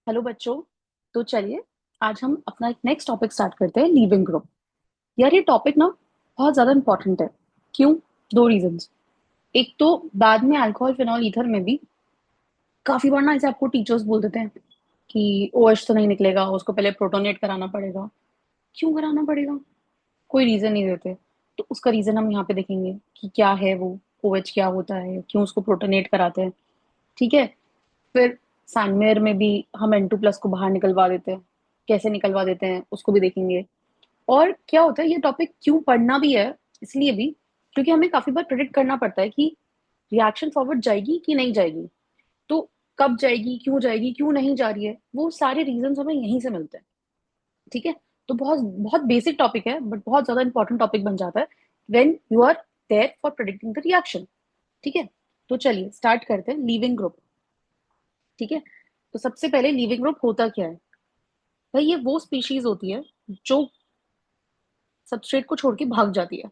Hello बच्चों। तो चलिए आज हम अपना एक नेक्स्ट टॉपिक स्टार्ट करते हैं, लीविंग ग्रुप। यार ये टॉपिक ना बहुत ज्यादा इंपॉर्टेंट है। क्यों? दो रीजंस। एक तो बाद में अल्कोहल फिनॉल ईथर में भी काफी बार ना ऐसे आपको टीचर्स बोल देते हैं कि ओएच तो नहीं निकलेगा, उसको पहले प्रोटोनेट कराना पड़ेगा। क्यों कराना पड़ेगा? कोई रीजन नहीं देते। तो उसका रीजन हम यहाँ पे देखेंगे कि क्या है वो, ओएच क्या होता है, क्यों उसको प्रोटोनेट कराते हैं। ठीक है। फिर सैनमेयर में भी हम N2+ को बाहर निकलवा देते हैं। कैसे निकलवा देते हैं उसको भी देखेंगे। और क्या होता है, ये टॉपिक क्यों पढ़ना भी है, इसलिए भी क्योंकि हमें काफी बार प्रेडिक्ट करना पड़ता है कि रिएक्शन फॉरवर्ड जाएगी कि नहीं जाएगी। तो कब जाएगी, क्यों नहीं जा रही है, वो सारे रीजंस हमें यहीं से मिलते हैं। ठीक है। तो बहुत बहुत बेसिक टॉपिक है बट बहुत ज्यादा इंपॉर्टेंट टॉपिक बन जाता है when you are there for predicting the reaction. ठीक है। तो चलिए स्टार्ट करते हैं लीविंग ग्रुप। ठीक है। तो सबसे पहले लीविंग ग्रुप होता क्या है? भाई ये वो स्पीशीज होती है जो सबस्ट्रेट को छोड़ के भाग जाती है।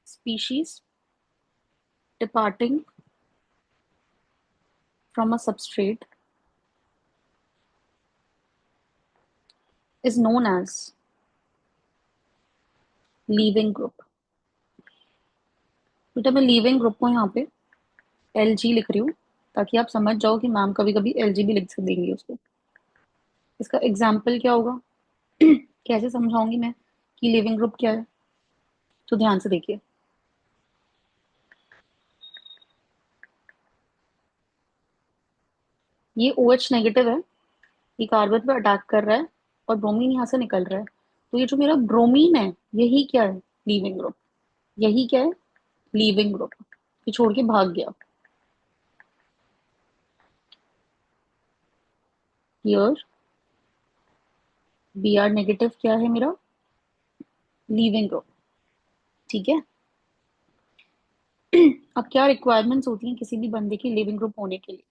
Species departing from a substrate is known as leaving group. बेटा मैं लीविंग ग्रुप को यहाँ पे LG लिख रही हूँ ताकि आप समझ जाओ कि मैम कभी कभी LG भी लिख देंगी उसको। इसका एग्जाम्पल क्या होगा? कैसे समझाऊंगी मैं कि लिविंग ग्रुप क्या है? तो ध्यान से देखिए। ये OH नेगेटिव है, ये कार्बन पे अटैक कर रहा है और ब्रोमीन यहाँ से निकल रहा है। तो ये जो मेरा ब्रोमीन है, यही क्या है? Leaving group. यही क्या है? Leaving group. ये छोड़ के भाग गया। हियर Br नेगेटिव क्या है मेरा? Leaving group. ठीक है। अब क्या रिक्वायरमेंट्स होती हैं किसी भी बंदे की लिविंग ग्रुप होने के लिए?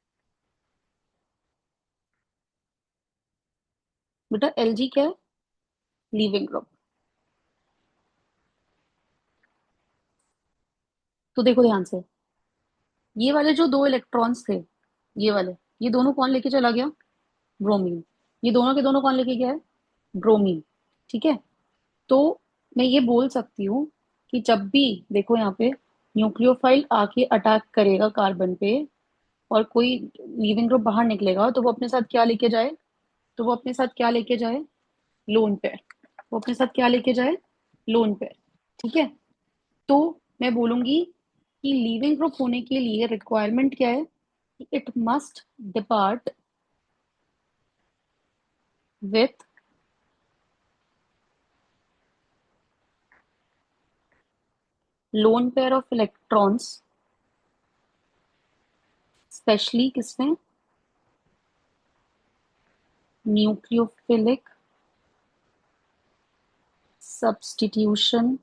बेटा LG क्या है? Leaving group. तो देखो ध्यान से, ये वाले जो दो इलेक्ट्रॉन्स थे, ये वाले, ये दोनों कौन लेके चला गया? ब्रोमीन। ये दोनों के दोनों कौन लेके गया है? ब्रोमीन। ठीक है। तो मैं ये बोल सकती हूँ कि जब भी देखो यहाँ पे न्यूक्लियोफाइल आके अटैक करेगा कार्बन पे और कोई लीविंग ग्रुप बाहर निकलेगा, तो वो अपने साथ क्या लेके जाए? तो वो अपने साथ क्या लेके जाए? Lone pair. वो अपने साथ क्या लेके जाए? Lone pair. ठीक है। तो मैं बोलूंगी कि लीविंग ग्रुप होने के लिए रिक्वायरमेंट क्या है? It must depart with lone pair of electrons, specially किसमें? न्यूक्लियोफिलिक सब्स्टिट्यूशन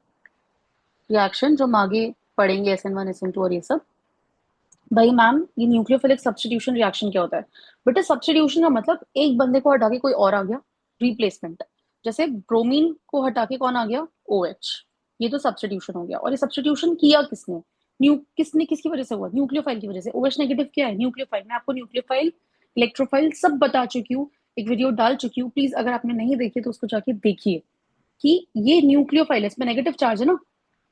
रिएक्शन, जो हम आगे पढ़ेंगे, SN1 SN2 और ये सब। भाई मैम ये न्यूक्लियोफिलिक सब्स्टिट्यूशन रिएक्शन क्या होता है? बेटा सब्स्टिट्यूशन का मतलब एक बंदे को हटा के कोई और आ गया, रिप्लेसमेंट। जैसे ब्रोमीन को हटा के कौन आ गया? OH। ये तो सब्स्टिट्यूशन हो गया। और ये सब्स्टिट्यूशन किया किसने? किसने, किसकी वजह से हुआ? न्यूक्लियोफाइल की वजह से। OH नेगेटिव क्या है? न्यूक्लियोफाइल। मैं आपको न्यूक्लियोफाइल, इलेक्ट्रोफाइल सब बता चुकी हूँ, एक वीडियो डाल चुकी हूँ। प्लीज अगर आपने नहीं देखी तो उसको जाके देखिए कि ये न्यूक्लियोफाइल है, इसमें नेगेटिव चार्ज है ना।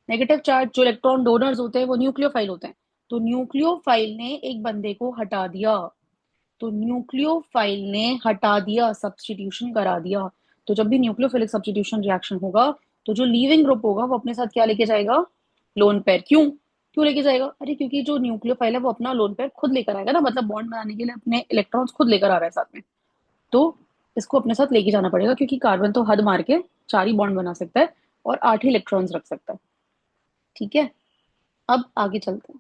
नेगेटिव चार्ज जो इलेक्ट्रॉन डोनर्स होते हैं वो न्यूक्लियोफाइल होते हैं। तो न्यूक्लियोफाइल ने एक बंदे को हटा दिया। तो न्यूक्लियोफाइल ने हटा दिया, सब्स्टिट्यूशन करा दिया। तो जब भी न्यूक्लियोफिलिक सब्स्टिट्यूशन रिएक्शन होगा, तो जो लीविंग ग्रुप होगा वो अपने साथ क्या लेके जाएगा? Lone pair. क्यों? क्यों लेके जाएगा? अरे क्योंकि जो न्यूक्लियोफाइल है वो अपना लोन पेयर खुद लेकर आएगा ना, मतलब बॉन्ड बनाने के लिए अपने इलेक्ट्रॉन्स खुद लेकर आ रहा है साथ में। तो इसको अपने साथ लेके जाना पड़ेगा क्योंकि कार्बन तो हद मार के 4 ही बॉन्ड बना सकता है और 8 ही इलेक्ट्रॉन्स रख सकता है। ठीक है। अब आगे चलते हैं।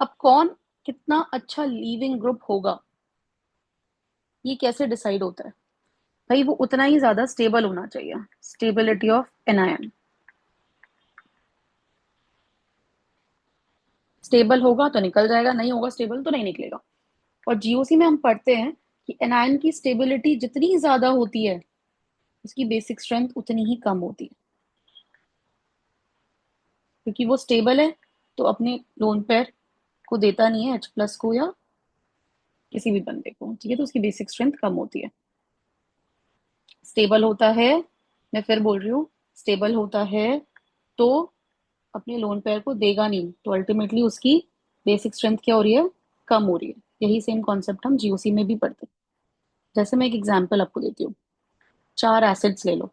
अब कौन कितना अच्छा लीविंग ग्रुप होगा, ये कैसे डिसाइड होता है? भाई वो उतना ही ज्यादा स्टेबल होना चाहिए। Stability of anion. स्टेबल होगा तो निकल जाएगा, नहीं होगा स्टेबल तो नहीं निकलेगा। और GOC में हम पढ़ते हैं कि एनायन की स्टेबिलिटी जितनी ज्यादा होती है, उसकी बेसिक स्ट्रेंथ उतनी ही कम होती है। क्योंकि वो स्टेबल है तो अपने लोन पेयर को देता नहीं है, H+ को या किसी भी बंदे को, ठीक है, तो उसकी बेसिक स्ट्रेंथ कम होती है। स्टेबल होता है, मैं फिर बोल रही हूँ, स्टेबल होता है तो अपने लोन पेयर को देगा नहीं, तो अल्टीमेटली उसकी बेसिक स्ट्रेंथ क्या हो रही है, कम हो रही है। यही सेम कॉन्सेप्ट हम जीओसी में भी पढ़ते हैं। जैसे मैं एक एग्जांपल आपको देती हूँ, चार एसिड्स ले लो।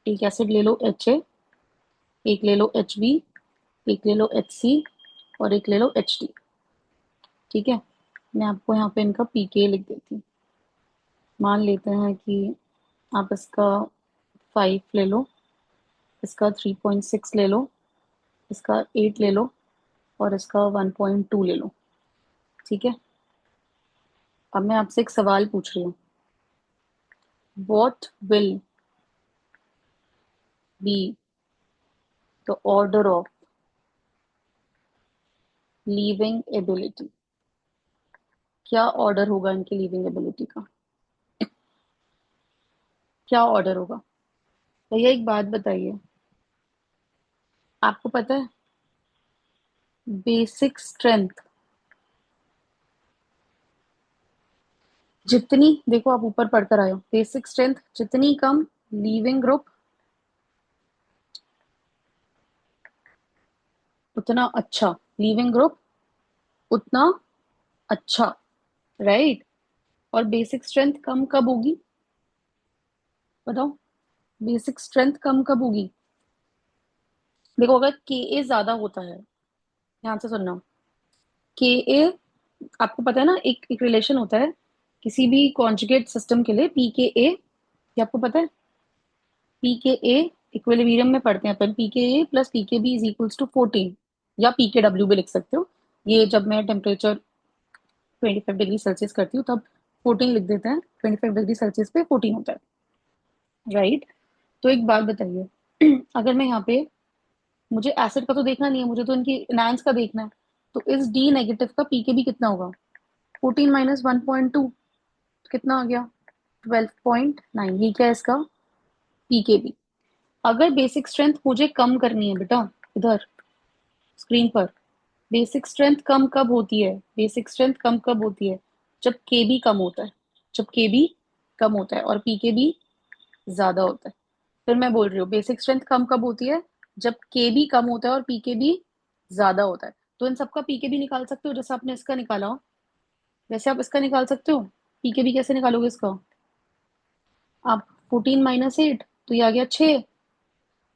एक एसिड ले लो एच ए, एक ले लो एच बी, एक ले लो एच सी, और एक ले लो एच टी। ठीक है, मैं आपको यहाँ पे इनका पीके लिख देती हूँ। मान लेते हैं कि आप इसका 5 ले लो, इसका 3.6 ले लो, इसका 8 ले लो, और इसका 1.2 ले लो। ठीक है, अब मैं आपसे एक सवाल पूछ रही हूँ, what will be the order of leaving ability? क्या ऑर्डर होगा इनके लीविंग एबिलिटी का? क्या ऑर्डर होगा? भैया एक बात बताइए, आपको पता है बेसिक स्ट्रेंथ जितनी, देखो आप ऊपर पढ़कर आए हो, बेसिक स्ट्रेंथ जितनी कम, लीविंग ग्रुप उतना अच्छा, लीविंग ग्रुप उतना अच्छा, राइट? और बेसिक स्ट्रेंथ कम कब होगी, बताओ? बेसिक स्ट्रेंथ कम कब होगी? देखो अगर के ए ज्यादा होता है, ध्यान से सुनना, के ए, आपको पता है ना, एक एक रिलेशन होता है किसी भी कॉन्जुगेट सिस्टम के लिए, पी के ए, ये आपको पता है? पी के ए, इक्विलिब्रियम में पढ़ते हैं अपन, पी के ए प्लस पी के बी इज इक्वल्स टू 14, या पी के डब्ल्यू भी लिख सकते हो। ये जब मैं टेम्परेचर 25 डिग्री सेल्सियस करती हूँ तब 14 लिख देते हैं, 25 डिग्री सेल्सियस पे 14 होता है, राइट? तो एक बात बताइए, अगर मैं यहाँ पे, मुझे एसिड का तो देखना नहीं है, मुझे तो इनकी एनायंस का देखना है, तो इस डी नेगेटिव का पीके भी कितना होगा? 14 - 1.2, कितना आ गया? 12.9। ये क्या है इसका पीके भी। अगर बेसिक स्ट्रेंथ मुझे कम करनी है बेटा, इधर स्क्रीन पर, बेसिक स्ट्रेंथ कम कब होती है, बेसिक स्ट्रेंथ कम कब होती है? जब के बी कम होता है, जब के बी कम होता है और पीके भी ज्यादा होता है। फिर मैं बोल रही हूँ, बेसिक स्ट्रेंथ कम कब होती है? जब के बी कम होता है और पीके भी ज्यादा होता है। तो इन सबका पीके भी निकाल सकते हो, जैसे आपने इसका निकाला हो, वैसे आप इसका निकाल सकते हो। पीके भी कैसे निकालोगे इसका? आप 14 - 8, तो ये आ गया 6।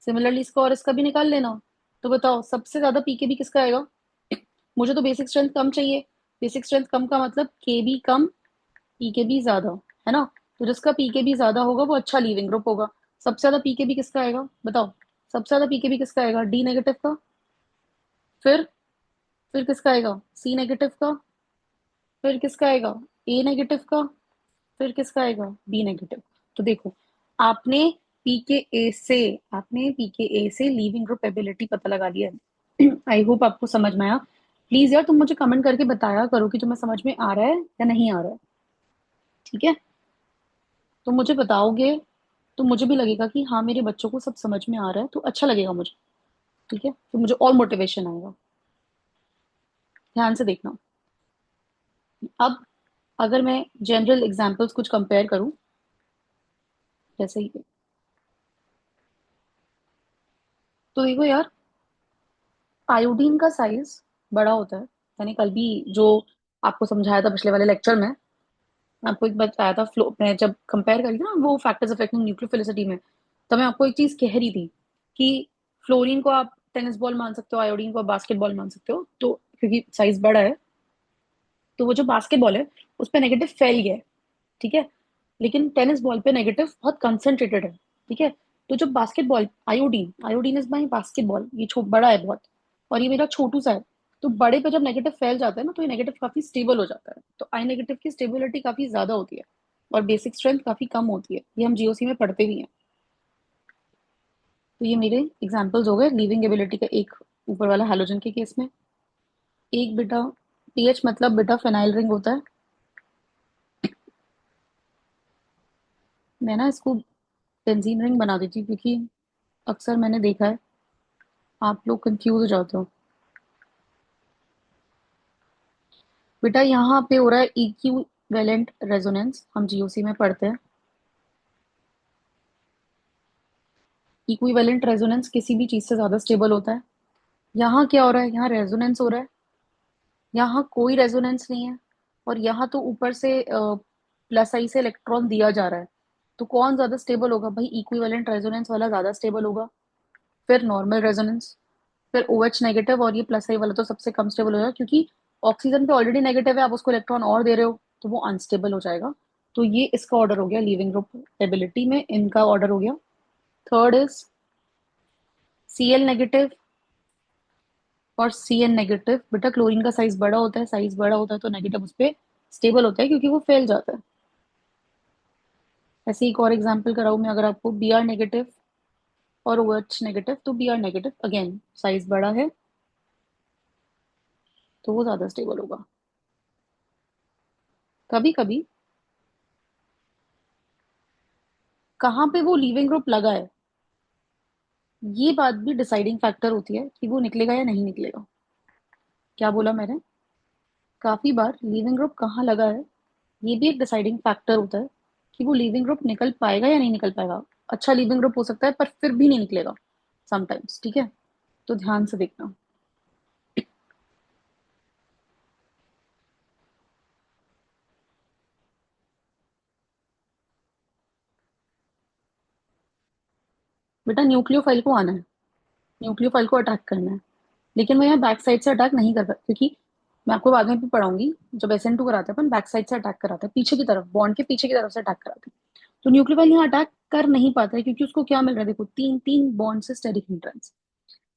सिमिलरली इसका और इसका भी निकाल लेना। तो बताओ सबसे ज्यादा पीके भी किसका आएगा? मुझे तो बेसिक स्ट्रेंथ कम चाहिए। बेसिक स्ट्रेंथ कम का मतलब के बी कम, पीके बी ज्यादा, है ना? तो जिसका पीके बी ज्यादा होगा वो अच्छा लीविंग ग्रुप होगा। सबसे ज्यादा पीके बी किसका आएगा, बताओ? सबसे ज्यादा पीके बी किसका आएगा? डी नेगेटिव का। फिर फिर किसका आएगा? सी नेगेटिव का। फिर किसका आएगा? ए नेगेटिव का। फिर किसका आएगा? B negative. तो देखो, आपने पीके ए से आपने पीके ए से लीविंग ग्रुप एबिलिटी पता लगा लिया है। आई होप आपको समझ में आया। प्लीज यार तुम मुझे कमेंट करके बताया करो कि तुम्हें समझ में आ रहा है या नहीं आ रहा है, ठीक है? तुम मुझे बताओगे तो मुझे भी लगेगा कि हाँ मेरे बच्चों को सब समझ में आ रहा है, तो अच्छा लगेगा मुझे। ठीक है, तो मुझे और मोटिवेशन आएगा। ध्यान से देखना। अब अगर मैं जनरल एग्जांपल्स कुछ कंपेयर करूं, जैसे ही, तो देखो यार, आयोडीन का साइज बड़ा होता है। मैंने कल भी जो आपको समझाया था पिछले वाले लेक्चर में, आपको एक बताया था, फ्लो में जब कंपेयर करी थी ना वो फैक्टर्स अफेक्टिंग न्यूक्लियोफिलिसिटी में, तो मैं आपको एक चीज कह रही थी कि फ्लोरीन को आप टेनिस बॉल मान सकते हो, आयोडीन को आप बास्केटबॉल मान सकते हो, तो क्योंकि साइज बड़ा है, तो वो जो बास्केटबॉल है उस पर नेगेटिव फैल गया है, ठीक है? लेकिन टेनिस बॉल पे नेगेटिव बहुत कंसंट्रेटेड है, ठीक है? तो जो basketball, iodine iodine is my basketball, ये बड़ा है बहुत, और ये मेरा छोटू सा है। तो बड़े पे जब नेगेटिव फैल जाता है ना, तो ये नेगेटिव काफी स्टेबल हो जाता है, तो आई नेगेटिव की स्टेबिलिटी काफी ज्यादा होती है और बेसिक स्ट्रेंथ काफी कम होती है। ये हम जीओसी में पढ़ते भी हैं। तो ये मेरे एग्जांपल्स हो गए लीविंग एबिलिटी का, एक ऊपर वाला हैलोजन के केस में, एक बेटा पीएच मतलब बेटा फेनाइल रिंग होता है। मैं ना इसको बेंजीन रिंग बना देती हूँ, क्योंकि अक्सर मैंने देखा है आप लोग कंफ्यूज हो जाते हो। बेटा यहाँ पे हो रहा है इक्विवेलेंट रेजोनेंस, हम जीओसी में पढ़ते हैं। इक्विवेलेंट रेजोनेंस किसी भी चीज से ज्यादा स्टेबल होता है। यहाँ क्या हो रहा है, यहाँ रेजोनेंस हो रहा है, यहाँ कोई रेजोनेंस नहीं है, और यहाँ तो ऊपर से प्लस आई से इलेक्ट्रॉन दिया जा रहा है। तो कौन ज्यादा स्टेबल होगा भाई, इक्विवेलेंट रेजोनेंस वाला ज्यादा स्टेबल होगा। फिर नॉर्मल रेजोनेंस, फिर OH नेगेटिव, और ये प्लस आई वाला तो सबसे कम स्टेबल होगा, क्योंकि ऑक्सीजन पे ऑलरेडी नेगेटिव है, आप उसको इलेक्ट्रॉन और दे रहे हो, तो वो अनस्टेबल हो जाएगा। तो ये इसका ऑर्डर हो गया लीविंग ग्रुप एबिलिटी में, इनका ऑर्डर हो गया। थर्ड इज Cl नेगेटिव और Cn नेगेटिव। बेटा क्लोरीन का साइज बड़ा होता है, साइज बड़ा होता है तो नेगेटिव उस पर स्टेबल होता है, क्योंकि वो फैल जाता है। ऐसे एक और एग्जांपल कराऊं मैं अगर आपको, Br नेगेटिव और OH नेगेटिव, तो Br नेगेटिव अगेन साइज बड़ा है, तो वो ज्यादा स्टेबल होगा। कभी कभी कहाँ पे वो लीविंग ग्रुप लगा है, ये बात भी डिसाइडिंग फैक्टर होती है कि वो निकलेगा या नहीं निकलेगा। क्या बोला मैंने, काफी बार लिविंग ग्रुप कहाँ लगा है, ये भी एक डिसाइडिंग फैक्टर होता है कि वो लिविंग ग्रुप निकल पाएगा या नहीं निकल पाएगा। अच्छा लिविंग ग्रुप हो सकता है पर फिर भी नहीं निकलेगा समटाइम्स, ठीक है। तो ध्यान से देखना। बेटा न्यूक्लियोफाइल को आना है, न्यूक्लियोफाइल को अटैक करना है, लेकिन मैं यहाँ बैक साइड से अटैक नहीं कर सकती, क्योंकि मैं आपको बाद में भी पढ़ाऊंगी। जब SN2 कराते हैं अपन बैक साइड से अटैक कराते हैं, पीछे की तरफ, बॉन्ड के पीछे की तरफ से अटैक कराते हैं। तो न्यूक्लियोफाइल यहाँ अटैक कर नहीं पाता है, क्योंकि उसको क्या मिल रहा है, देखो तीन तीन बॉन्ड से steric neutrons.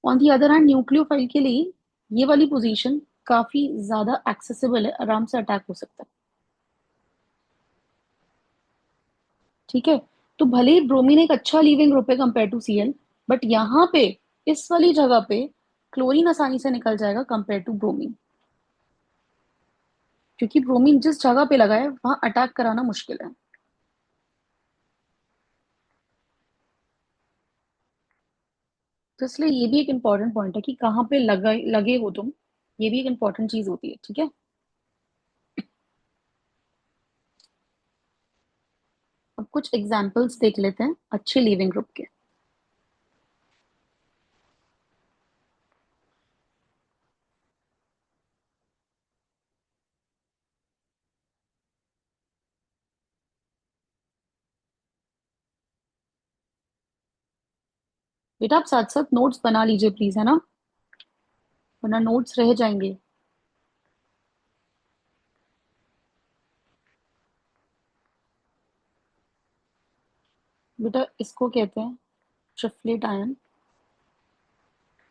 On the other hand nucleophile के लिए ये वाली पोजीशन काफी ज्यादा एक्सेसिबल है, आराम से अटैक हो सकता है, ठीक है। तो भले ही ब्रोमीन एक अच्छा लीविंग ग्रुप है कंपेयर टू Cl, बट यहाँ पे इस वाली जगह पे क्लोरीन आसानी से निकल जाएगा कंपेयर टू ब्रोमीन, क्योंकि ब्रोमीन जिस जगह पे लगा है वहां अटैक कराना मुश्किल है। तो इसलिए ये भी एक इंपॉर्टेंट पॉइंट है कि कहाँ पे लगे हो तुम, ये भी एक इंपॉर्टेंट चीज होती है, ठीक है। अब कुछ एग्जाम्पल्स देख लेते हैं अच्छे लिविंग ग्रुप के। बेटा आप साथ साथ नोट्स बना लीजिए प्लीज, है ना, वरना नोट्स रह जाएंगे। बेटा इसको कहते हैं ट्रिफलेट आयन,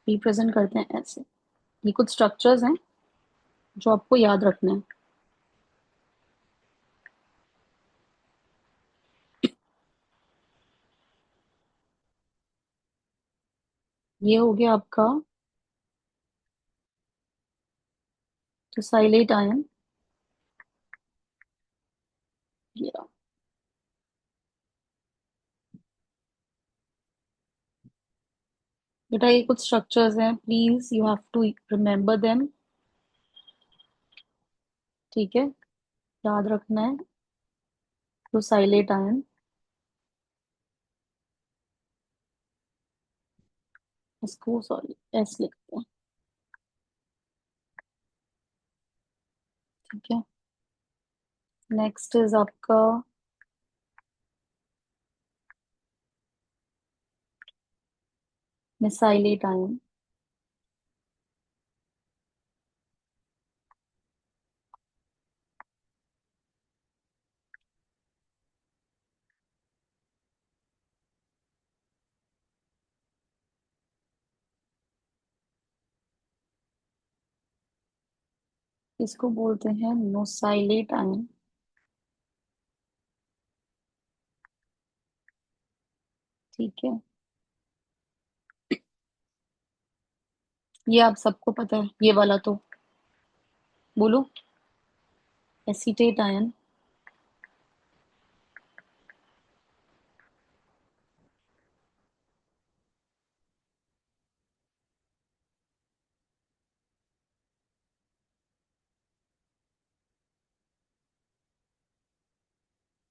रिप्रेजेंट करते हैं ऐसे। ये कुछ स्ट्रक्चर्स हैं जो आपको याद रखने हैं। ये हो गया आपका ट्रिसाइलेट आयन, ये रहा। बेटा ये कुछ स्ट्रक्चर्स हैं, please you have to remember them, ठीक है, याद रखना है। ट्रिसाइलेट आयन, इसको सॉरी एस लिखते हैं, ठीक है। नेक्स्ट इज आपका मिसाइलेट आयन, इसको बोलते हैं नोसाइलेट आयन, ठीक है। ये आप सबको पता है ये वाला तो, बोलो। एसीटेट आयन,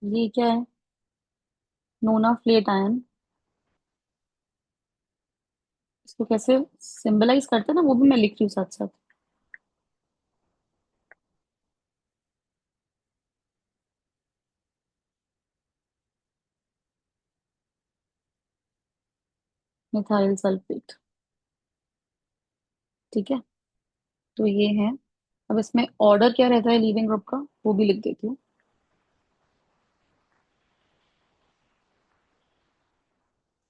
ये क्या है? नोना फ्लेट आयन। इसको कैसे सिंबलाइज करते हैं ना, वो भी मैं लिख रही हूँ साथ साथ। Methyl sulphate. ठीक है। तो ये है। अब इसमें ऑर्डर क्या रहता है लीविंग ग्रुप का, वो भी लिख देती हूँ।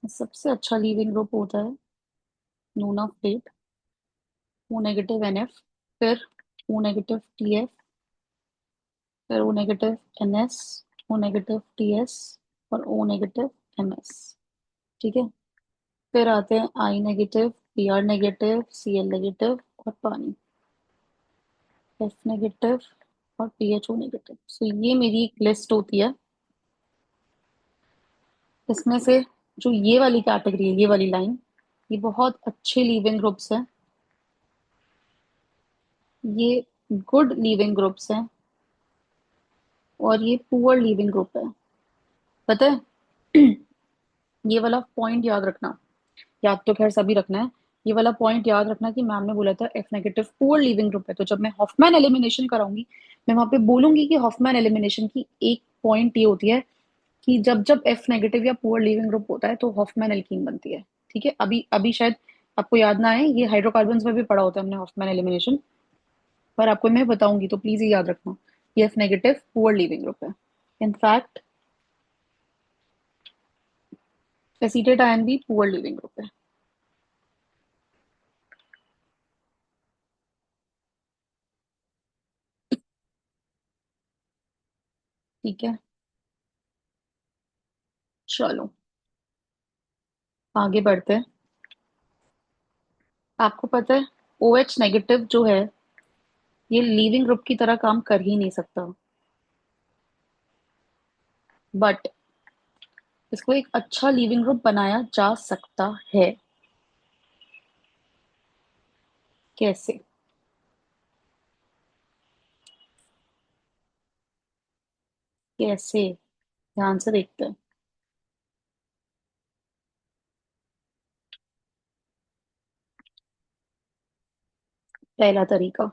सबसे अच्छा लीविंग ग्रुप होता है nonaflate, O negative N F, फिर ओ नेगेटिव टी एफ, फिर O negative N S, O negative T S, और ओ नेगेटिव एम एस। ठीक है। फिर आते हैं I negative, P R negative, C L negative, और पानी, एफ नेगेटिव, और P H O negative. So ये मेरी एक लिस्ट होती है। इसमें से जो ये वाली कैटेगरी है, ये वाली लाइन, ये बहुत अच्छे लीविंग ग्रुप्स हैं। ये गुड लीविंग ग्रुप्स हैं। और ये पुअर लीविंग ग्रुप है। पता है? ये वाला पॉइंट याद रखना। याद तो खैर सभी रखना है। ये वाला पॉइंट याद रखना कि मैम ने बोला था F negative poor leaving group है, तो जब मैं हॉफमैन एलिमिनेशन कराऊंगी, मैं वहां पे बोलूंगी कि हॉफमैन एलिमिनेशन की एक पॉइंट ये होती है कि जब जब एफ नेगेटिव या पुअर लीविंग ग्रुप होता है तो हॉफमैन एल्कीन बनती है। ठीक है। अभी अभी शायद आपको याद ना आए, ये हाइड्रोकार्बन्स में भी पढ़ा होता है हमने हॉफमैन एलिमिनेशन, पर आपको मैं बताऊंगी तो प्लीज ये याद रखना। ये F negative poor leaving group है। इनफैक्ट एसीटेट आयन भी पुअर लिविंग ग्रुप है। ठीक है। चलो आगे बढ़ते हैं। आपको पता है ओ एच नेगेटिव जो है, ये लीविंग ग्रुप की तरह काम कर ही नहीं सकता, बट इसको एक अच्छा लीविंग ग्रुप बनाया जा सकता है। कैसे? कैसे? ध्यान से देखते हैं। पहला तरीका,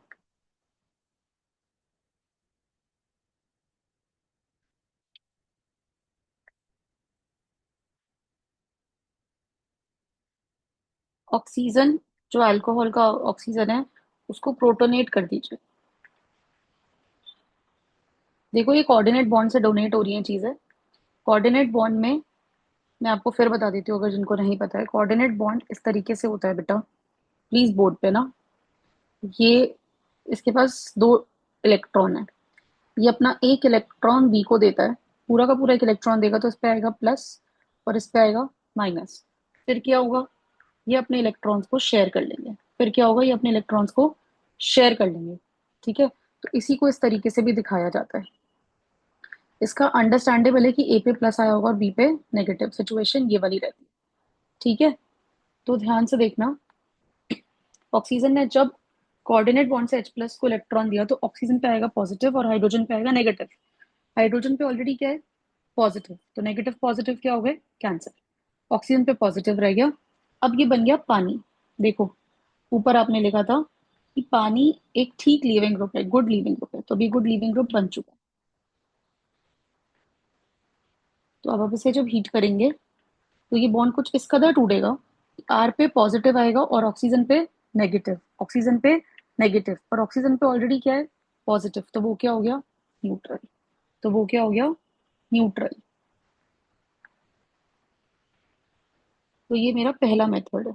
ऑक्सीजन, जो अल्कोहल का ऑक्सीजन है, उसको प्रोटोनेट कर दीजिए। देखो ये कोऑर्डिनेट बॉन्ड से डोनेट हो रही है चीजें। कोऑर्डिनेट बॉन्ड में, मैं आपको फिर बता देती हूँ अगर जिनको नहीं पता है, कोऑर्डिनेट बॉन्ड इस तरीके से होता है बेटा, प्लीज बोर्ड पे ना। ये, इसके पास दो इलेक्ट्रॉन है। ये अपना एक इलेक्ट्रॉन बी को देता है, पूरा का पूरा एक इलेक्ट्रॉन देगा, तो इस पे आएगा प्लस और इस पे आएगा माइनस। फिर क्या होगा? ये अपने इलेक्ट्रॉन्स को शेयर कर लेंगे। फिर क्या होगा? ये अपने इलेक्ट्रॉन्स को शेयर कर लेंगे। ठीक है। तो इसी को इस तरीके से भी दिखाया जाता है। इसका अंडरस्टैंडेबल है कि ए पे प्लस आया होगा और बी पे नेगेटिव, सिचुएशन ये वाली रहती है। ठीक है। तो ध्यान से देखना, ऑक्सीजन ने जब कोऑर्डिनेट बॉन्ड से H प्लस को इलेक्ट्रॉन दिया तो ऑक्सीजन पे आएगा पॉजिटिव और हाइड्रोजन पे आएगा नेगेटिव। हाइड्रोजन पे ऑलरेडी क्या है? पॉजिटिव, तो नेगेटिव पॉजिटिव क्या हो गए? कैंसिल। ऑक्सीजन पे पॉजिटिव रह गया। अब ये बन गया पानी। देखो, ऊपर आपने लिखा था कि पानी एक ठीक लीविंग ग्रुप है, गुड लीविंग ग्रुप है, तो अभी गुड लीविंग ग्रुप बन चुका है। तो अब इसे जब हीट करेंगे तो ये बॉन्ड कुछ इस कदर टूटेगा, आर पे पॉजिटिव आएगा और ऑक्सीजन पे नेगेटिव, ऑक्सीजन पे नेगेटिव, और ऑक्सीजन पे ऑलरेडी क्या है? पॉजिटिव, तो वो क्या हो गया? न्यूट्रल। तो वो क्या हो गया? न्यूट्रल। तो ये मेरा पहला मेथड है।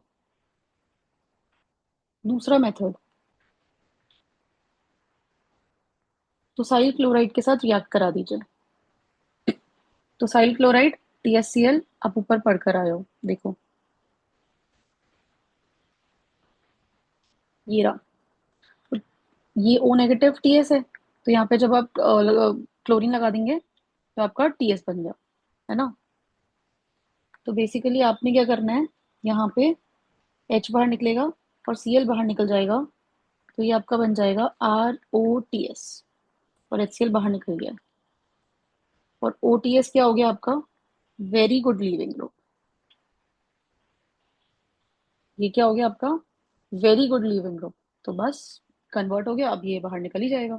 दूसरा मेथड, तो साइल क्लोराइड के साथ रिएक्ट करा दीजिए। तो साइल क्लोराइड TSCl, आप ऊपर पढ़कर आए हो, देखो ये रहा। तो ये ओ नेगेटिव टीएस है, तो यहाँ पे जब आप क्लोरीन लगा देंगे तो आपका टीएस बन गया, है ना। तो बेसिकली आपने क्या करना है, यहाँ पे एच बाहर निकलेगा और Cl बाहर निकल जाएगा, तो ये आपका बन जाएगा ROTS, और HCl बाहर निकल गया। और OTS क्या हो गया आपका? Very good leaving group. ये क्या हो गया आपका? Very good leaving group. तो बस कन्वर्ट हो गया, अब ये बाहर निकल ही जाएगा।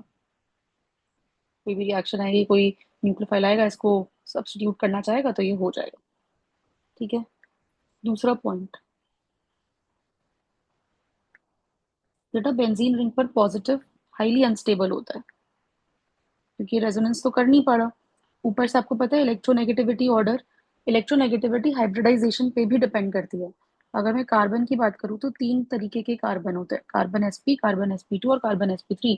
कोई भी रिएक्शन आएगी, कोई न्यूक्लियोफाइल आएगा, इसको सब्स्टिट्यूट करना चाहेगा तो ये हो जाएगा। ठीक है। दूसरा पॉइंट, बेटा बेंजीन रिंग पर पॉजिटिव हाईली अनस्टेबल होता है, क्योंकि रेजोनेंस तो कर नहीं पा रहा। ऊपर से आपको पता है इलेक्ट्रोनेगेटिविटी ऑर्डर, इलेक्ट्रोनेगेटिविटी हाइब्रिडाइजेशन पे भी डिपेंड करती है। अगर मैं कार्बन की बात करूँ तो तीन तरीके के कार्बन होते हैं, कार्बन sp, कार्बन sp2 और कार्बन sp3।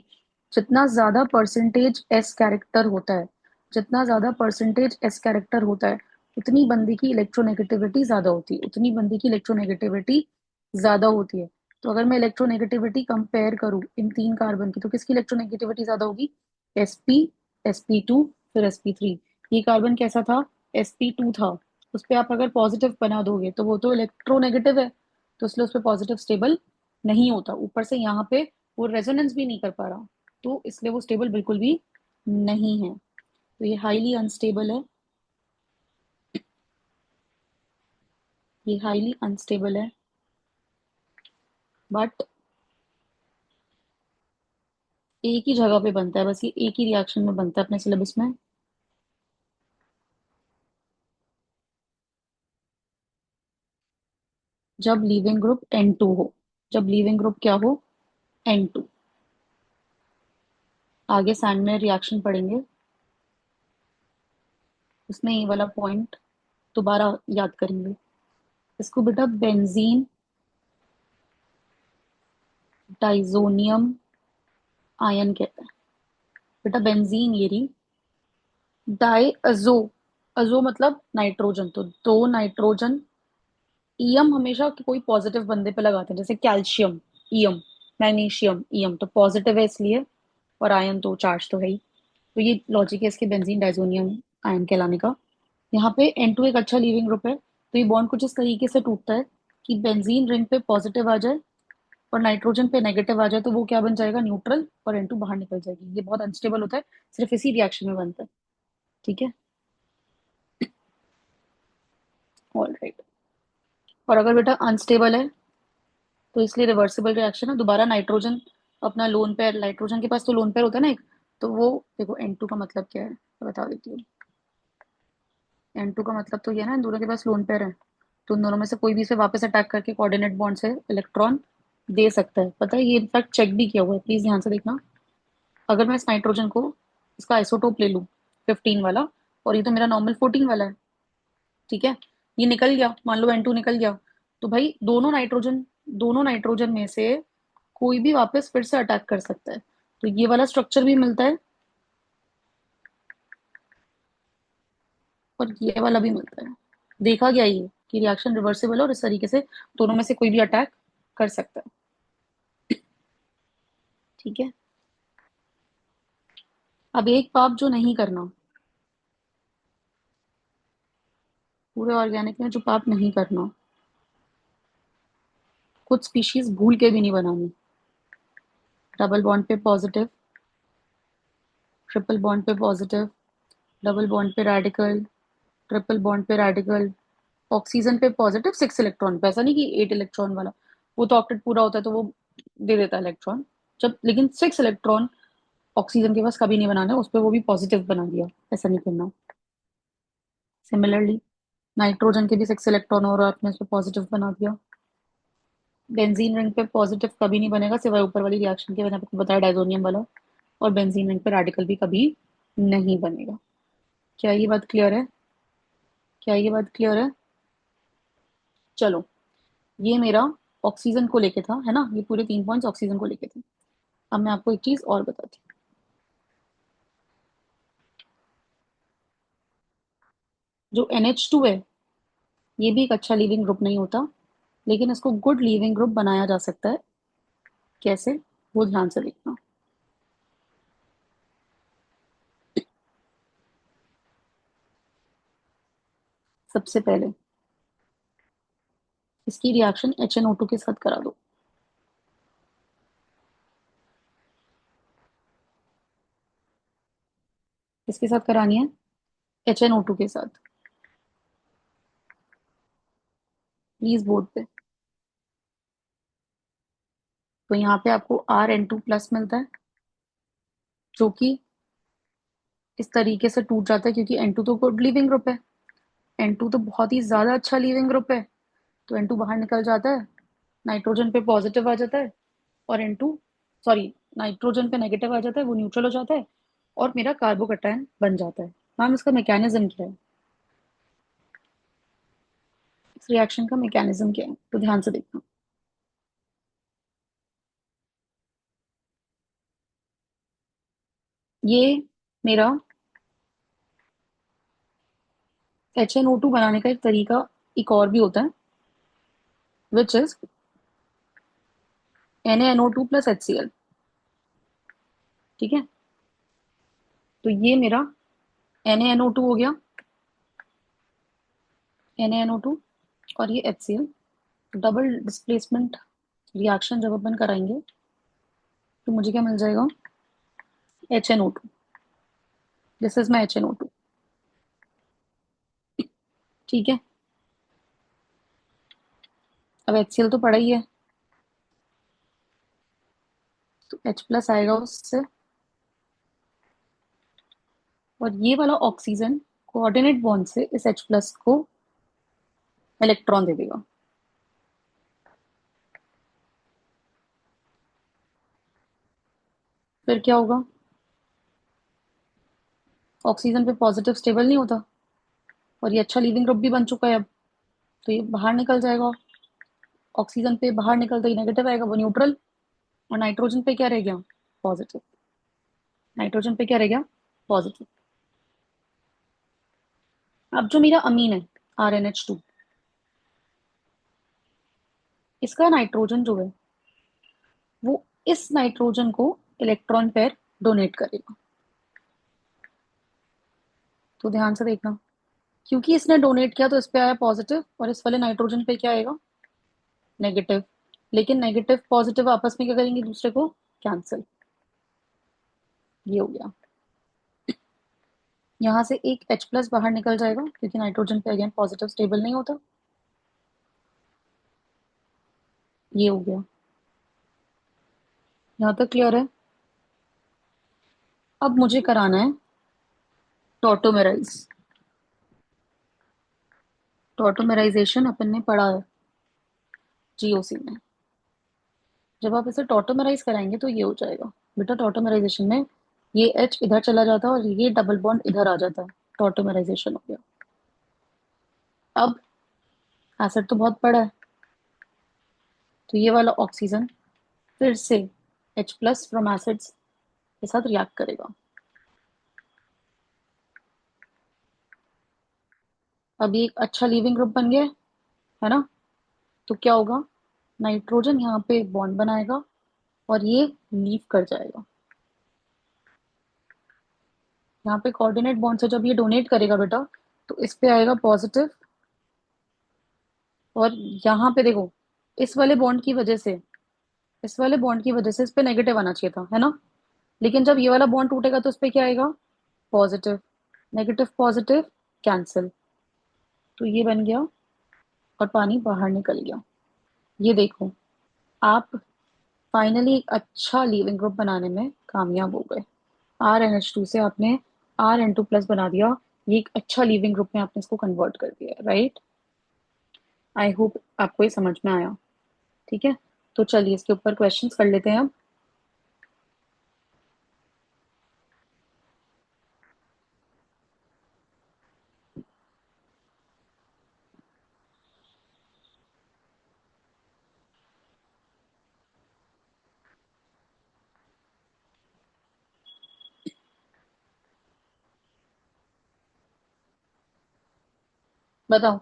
जितना ज्यादा परसेंटेज एस कैरेक्टर होता है, जितना ज्यादा परसेंटेज एस कैरेक्टर होता है, उतनी बंदे की इलेक्ट्रोनेगेटिविटी ज्यादा होती है, उतनी बंदे की इलेक्ट्रोनेगेटिविटी ज्यादा होती है। तो अगर मैं इलेक्ट्रोनेगेटिविटी कंपेयर करूँ इन तीन कार्बन की, तो किसकी इलेक्ट्रोनेगेटिविटी ज्यादा होगी? sp, sp2, फिर sp3। ये कार्बन कैसा था? sp2 था। उस पे आप अगर पॉजिटिव बना दोगे तो वो तो इलेक्ट्रोनेगेटिव है, तो इसलिए उस पे पॉजिटिव स्टेबल नहीं होता। ऊपर से यहाँ पे वो रेजोनेंस भी नहीं कर पा रहा, तो इसलिए वो स्टेबल बिल्कुल भी नहीं है। तो ये हाईली अनस्टेबल है, ये हाईली अनस्टेबल है। बट एक ही जगह पे बनता है, बस ये एक ही रिएक्शन में बनता है अपने सिलेबस में। जब लीविंग ग्रुप N2 हो, जब लीविंग ग्रुप क्या हो? N2। आगे सैंड में रिएक्शन पढ़ेंगे, उसमें ये वाला पॉइंट दोबारा याद करेंगे। इसको बेटा बेंजीन डाइजोनियम आयन कहते हैं। बेटा बेंजीन ये रही, डाई अजो, अजो मतलब नाइट्रोजन, तो दो नाइट्रोजन। ईएम हमेशा कोई पॉजिटिव बंदे पे लगाते हैं, जैसे कैल्शियम ईएम, मैग्नीशियम ईएम तो पॉजिटिव है इसलिए, और आयन तो चार्ज तो है ही। तो ये लॉजिक है इसके बेंजीन डाइजोनियम आयन कहलाने का। यहाँ पे N2 एक अच्छा लीविंग ग्रुप है, तो ये बॉन्ड कुछ इस तरीके से टूटता है कि बेंजीन रिंग पे पॉजिटिव आ जाए और नाइट्रोजन पे नेगेटिव आ जाए, तो वो क्या बन जाएगा? न्यूट्रल, और N2 बाहर निकल जाएगी। ये बहुत अनस्टेबल होता है, सिर्फ इसी रिएक्शन में बनता है। ठीक है। All right. और अगर बेटा अनस्टेबल है, तो इसलिए रिवर्सिबल रिएक्शन है। दोबारा नाइट्रोजन अपना लोन पेयर, नाइट्रोजन के पास तो लोन पेयर होता है ना एक, तो वो देखो N2 का मतलब क्या है तो बता देती हूँ। N2 का मतलब तो ये है ना, इन दोनों के पास लोन पेयर है, तो उन दोनों में से कोई भी इसे वापस अटैक करके कोऑर्डिनेट बॉन्ड से इलेक्ट्रॉन दे सकता है। पता है, ये इनफैक्ट चेक भी किया हुआ है, प्लीज ध्यान से देखना। अगर मैं इस नाइट्रोजन को, इसका आइसोटोप ले लूं 15 वाला, और ये तो मेरा नॉर्मल 14 वाला है, ठीक है, ये निकल गया, मान लो N2 निकल गया, तो भाई दोनों नाइट्रोजन में से कोई भी वापस फिर से अटैक कर सकता है। तो ये वाला स्ट्रक्चर भी मिलता है और ये वाला भी मिलता है। देखा गया ये कि रिएक्शन रिवर्सिबल है, और इस तरीके से दोनों में से कोई भी अटैक कर सकता है। ठीक है। अब एक पाप जो नहीं करना, पूरे ऑर्गेनिक में जो पाप नहीं करना, कुछ स्पीशीज भूल के भी नहीं बनानी। डबल बॉन्ड पे पॉजिटिव, ट्रिपल बॉन्ड पे पॉजिटिव, डबल बॉन्ड पे रेडिकल, ट्रिपल बॉन्ड पे रेडिकल, ऑक्सीजन पे पॉजिटिव 6 इलेक्ट्रॉन पे, ऐसा नहीं कि 8 इलेक्ट्रॉन वाला, वो तो ऑक्टेट पूरा होता है तो वो दे देता है इलेक्ट्रॉन। जब लेकिन 6 इलेक्ट्रॉन ऑक्सीजन के पास कभी नहीं बनाना है, उस पर वो भी पॉजिटिव बना दिया, ऐसा नहीं करना। सिमिलरली नाइट्रोजन के भी 6 इलेक्ट्रॉन और आपने उस पर पॉजिटिव बना दिया। बेंजीन रिंग पे पॉजिटिव कभी नहीं बनेगा, सिवाय ऊपर वाली रिएक्शन के, मैंने आपको बताया डायजोनियम वाला। और बेंजीन रिंग पे रेडिकल भी कभी नहीं बनेगा। क्या ये बात क्लियर है? क्या ये बात क्लियर है? चलो, ये मेरा ऑक्सीजन को लेके था, है ना, ये पूरे 3 पॉइंट्स ऑक्सीजन को लेके थे। अब मैं आपको एक चीज और बताती हूँ। जो NH2 है, ये भी एक अच्छा लीविंग ग्रुप नहीं होता, लेकिन इसको गुड लीविंग ग्रुप बनाया जा सकता है। कैसे? वो ध्यान से देखना। सबसे पहले इसकी रिएक्शन HNO2 के साथ करा दो। किसके साथ करानी है? HNO2 के साथ। प्लीज बोर्ड पे। तो यहाँ पे आपको Rn2+ मिलता है, जो कि इस तरीके से टूट जाता है, क्योंकि N2 तो गुड लीविंग ग्रुप है। N2 तो बहुत ही ज्यादा अच्छा लीविंग ग्रुप है। तो N2 बाहर निकल जाता है, नाइट्रोजन पे पॉजिटिव आ जाता है, और N2, सॉरी, नाइट्रोजन पे नेगेटिव आ जाता है, वो न्यूट्रल हो जाता है, और मेरा कार्बोकैटायन बन जाता है। मैम, इसका मैकेनिज्म क्या है? इस रिएक्शन का मैकेनिज्म क्या है, तो ध्यान से देखना। ये मेरा HNO2 बनाने का एक तरीका एक और भी होता है, विच इज NaNO2 + HCl। ठीक है, तो ये मेरा NaNO2 हो गया, NaNO2, और ये HCl। डबल डिस्प्लेसमेंट रिएक्शन जब अपन कराएंगे, तो मुझे क्या मिल जाएगा? HNO2। This is my HNO2। ठीक है, अब HCl तो पड़ा ही है, तो H+ आएगा उससे, और ये वाला ऑक्सीजन कोऑर्डिनेट बॉन्ड से इस H+ को इलेक्ट्रॉन दे देगा। फिर क्या होगा? ऑक्सीजन पे पॉजिटिव स्टेबल नहीं होता, और ये अच्छा लीविंग ग्रुप भी बन चुका है अब, तो ये बाहर निकल जाएगा। ऑक्सीजन पे बाहर निकलता ही नेगेटिव आएगा, वो न्यूट्रल, और नाइट्रोजन पे क्या रह गया? पॉजिटिव। नाइट्रोजन पे क्या रह गया? पॉजिटिव। अब जो मेरा अमीन है, RnH2, इसका नाइट्रोजन जो है, वो इस नाइट्रोजन को इलेक्ट्रॉन पेयर डोनेट करेगा। तो ध्यान से देखना, क्योंकि इसने डोनेट किया तो इस पे आया पॉजिटिव, और इस वाले नाइट्रोजन पे क्या आएगा? नेगेटिव। लेकिन नेगेटिव पॉजिटिव आपस में क्या करेंगे? दूसरे को कैंसिल। ये हो गया। यहाँ से एक H+ बाहर निकल जाएगा, क्योंकि नाइट्रोजन पे अगेन पॉजिटिव स्टेबल नहीं होता। ये हो गया। यहाँ तक क्लियर है? अब मुझे कराना है टॉटोमेराइज। टॉटोमेराइजेशन अपन ने पढ़ा है GOC में। जब आप इसे टॉटोमराइज कराएंगे तो ये हो जाएगा। बेटा, टॉटोमराइजेशन में ये H इधर चला जाता है, और ये डबल बॉन्ड इधर आ जाता है। टॉटोमराइजेशन हो गया। अब एसिड तो बहुत बड़ा है, तो ये वाला ऑक्सीजन फिर से H+ फ्रॉम एसिड्स के साथ रिएक्ट करेगा। अब ये एक अच्छा लीविंग ग्रुप बन गया है ना? तो क्या होगा? नाइट्रोजन यहाँ पे बॉन्ड बनाएगा, और ये लीव कर जाएगा। यहाँ पे कोऑर्डिनेट बॉन्ड से जब ये डोनेट करेगा बेटा, तो इस पे आएगा पॉजिटिव, और यहाँ पे देखो, इस वाले बॉन्ड की वजह से, इस वाले बॉन्ड की वजह से इस पे नेगेटिव आना चाहिए था, है ना? लेकिन जब ये वाला बॉन्ड टूटेगा तो इस पे क्या आएगा? पॉजिटिव। नेगेटिव पॉजिटिव कैंसिल, तो ये बन गया, और पानी बाहर निकल गया। ये देखो, आप फाइनली एक अच्छा लीविंग ग्रुप बनाने में कामयाब हो गए। RnH2 से आपने Rn2+ बना दिया। ये एक अच्छा लीविंग ग्रुप में आपने इसको कन्वर्ट कर दिया, राइट? आई होप आपको ये समझ में आया। ठीक है, तो चलिए इसके ऊपर क्वेश्चंस कर लेते हैं अब। बताओ,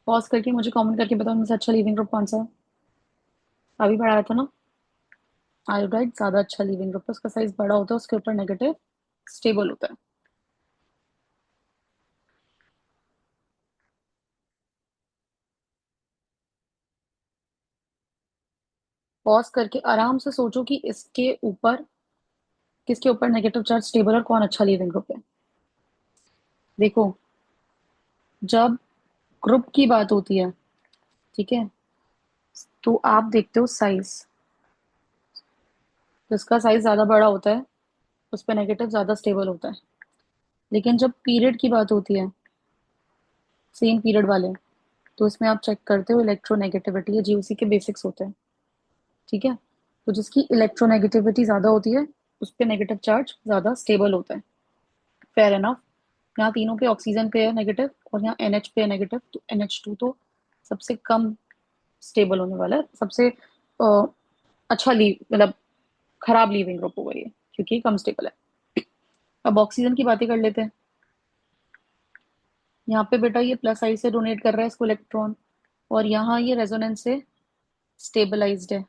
पॉज करके मुझे कमेंट करके बताओ, इनमें से अच्छा लिविंग ग्रुप कौन सा है? अभी पढ़ाया था ना? आयोडाइड ज्यादा अच्छा लिविंग ग्रुप है, उसका साइज बड़ा होता है, उसके ऊपर नेगेटिव स्टेबल होता है। पॉज करके आराम से सोचो कि इसके ऊपर, किसके ऊपर नेगेटिव चार्ज स्टेबल, और कौन अच्छा लिविंग ग्रुप है। देखो, जब ग्रुप की बात होती है, ठीक है, तो आप देखते हो साइज। जिसका साइज ज्यादा बड़ा होता है उस पे नेगेटिव ज्यादा स्टेबल होता है। लेकिन जब पीरियड की बात होती है, सेम पीरियड वाले, तो इसमें आप चेक करते हो इलेक्ट्रोनेगेटिविटी, ये जीओसी के बेसिक्स होते हैं। ठीक है, तो जिसकी इलेक्ट्रोनेगेटिविटी ज्यादा होती है उस पे नेगेटिव चार्ज ज्यादा स्टेबल होता है। Fair enough. यहाँ तीनों पे ऑक्सीजन पे है नेगेटिव और यहाँ एनएच पे है नेगेटिव, तो NH2 तो सबसे कम स्टेबल होने वाला है, सबसे अ, अच्छा लीव मतलब खराब लीविंग ग्रुप होगा ये, क्योंकि ये कम स्टेबल है। अब ऑक्सीजन की बातें कर लेते हैं। यहाँ पे बेटा ये प्लस साइड से डोनेट कर रहा है इसको इलेक्ट्रॉन, और यहाँ ये रेजोनेंस से स्टेबलाइज्ड है।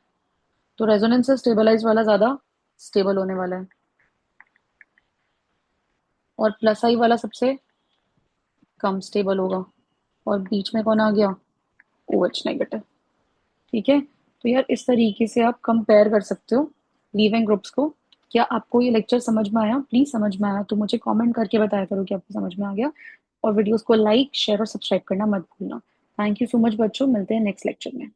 तो रेजोनेंस से स्टेबलाइज वाला ज्यादा स्टेबल होने वाला है, और प्लस आई वाला सबसे कम स्टेबल होगा। और बीच में कौन आ गया? OH negative. ठीक है, तो यार इस तरीके से आप कंपेयर कर सकते हो लीविंग ग्रुप्स को। क्या आपको ये लेक्चर समझ में आया? प्लीज समझ में आया तो मुझे कमेंट करके बताया करो कि आपको समझ में आ गया। और वीडियोस को लाइक शेयर और सब्सक्राइब करना मत भूलना। थैंक यू सो मच बच्चों, मिलते हैं नेक्स्ट लेक्चर में।